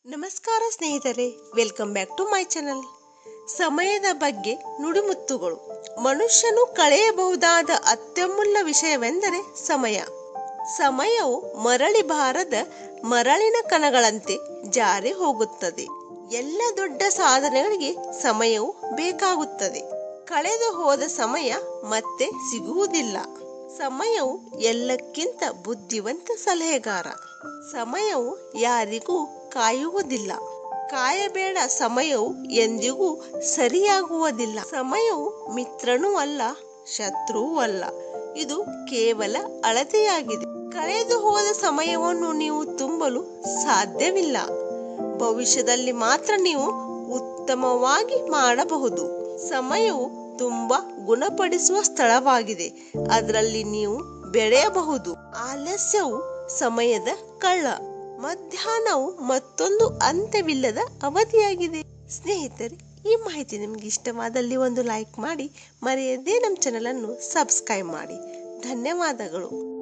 ನಮಸ್ಕಾರ ಸ್ನೇಹಿತರೆ, welcome back to my channel. ಸಮಯದ ಬಗ್ಗೆ ನುಡಿಮುತ್ತುಗಳು. ಮನುಷ್ಯನು ಕಳೆಯಬಹುದಾದ ಅತ್ಯಮೂಲ್ಯ ವಿಷಯವೆಂದರೆ ಸಮಯ. ಸಮಯವು ಮರಳಿ ಬಾರದ ಮರಳಿನ ಕಣಗಳಂತೆ ಜಾರಿ ಹೋಗುತ್ತದೆ. ಎಲ್ಲ ದೊಡ್ಡ ಸಾಧನೆಗಳಿಗೆ ಸಮಯವು ಬೇಕಾಗುತ್ತದೆ. ಕಳೆದು ಹೋದ ಸಮಯ ಮತ್ತೆ ಸಿಗುವುದಿಲ್ಲ. ಸಮಯವು ಎಲ್ಲಕ್ಕಿಂತ ಬುದ್ಧಿವಂತ ಸಲಹೆಗಾರ. ಸಮಯವು ಯಾರಿಗೂ ಕಾಯುವುದಿಲ್ಲ. ಕಾಯಬೇಡ, ಸಮಯವು ಎಂದಿಗೂ ಸರಿಯಾಗುವುದಿಲ್ಲ. ಸಮಯವು ಮಿತ್ರನೂ ಅಲ್ಲ, ಶತ್ರುವೂ ಅಲ್ಲ. ಇದು ಕೇವಲ ಅಳತೆಯಾಗಿದೆ. ಕಳೆದು ಹೋದ ಸಮಯವನ್ನು ನೀವು ತುಂಬಲು ಸಾಧ್ಯವಿಲ್ಲ. ಭವಿಷ್ಯದಲ್ಲಿ ಮಾತ್ರ ನೀವು ಉತ್ತಮವಾಗಿ ಮಾಡಬಹುದು. ಸಮಯವು ತುಂಬಾ ಗುಣಪಡಿಸುವ ಸ್ಥಳವಾಗಿದೆ. ಅದರಲ್ಲಿ ನೀವು ಬೆಳೆಯಬಹುದು. ಆಲಸ್ಯವು ಸಮಯದ ಕಳ್ಳ. ಮಧ್ಯಾಹ್ನವು ಮತ್ತೊಂದು ಅಂತ್ಯವಿಲ್ಲದ ಅವಧಿಯಾಗಿದೆ. ಸ್ನೇಹಿತರೆ, ಈ ಮಾಹಿತಿ ನಿಮಗೆ ಇಷ್ಟವಾದಲ್ಲಿ ಒಂದು ಲೈಕ್ ಮಾಡಿ, ಮರೆಯದೇ ನಮ್ಮ ಚಾನಲ್ ಅನ್ನು ಸಬ್ಸ್ಕ್ರೈಬ್ ಮಾಡಿ. ಧನ್ಯವಾದಗಳು.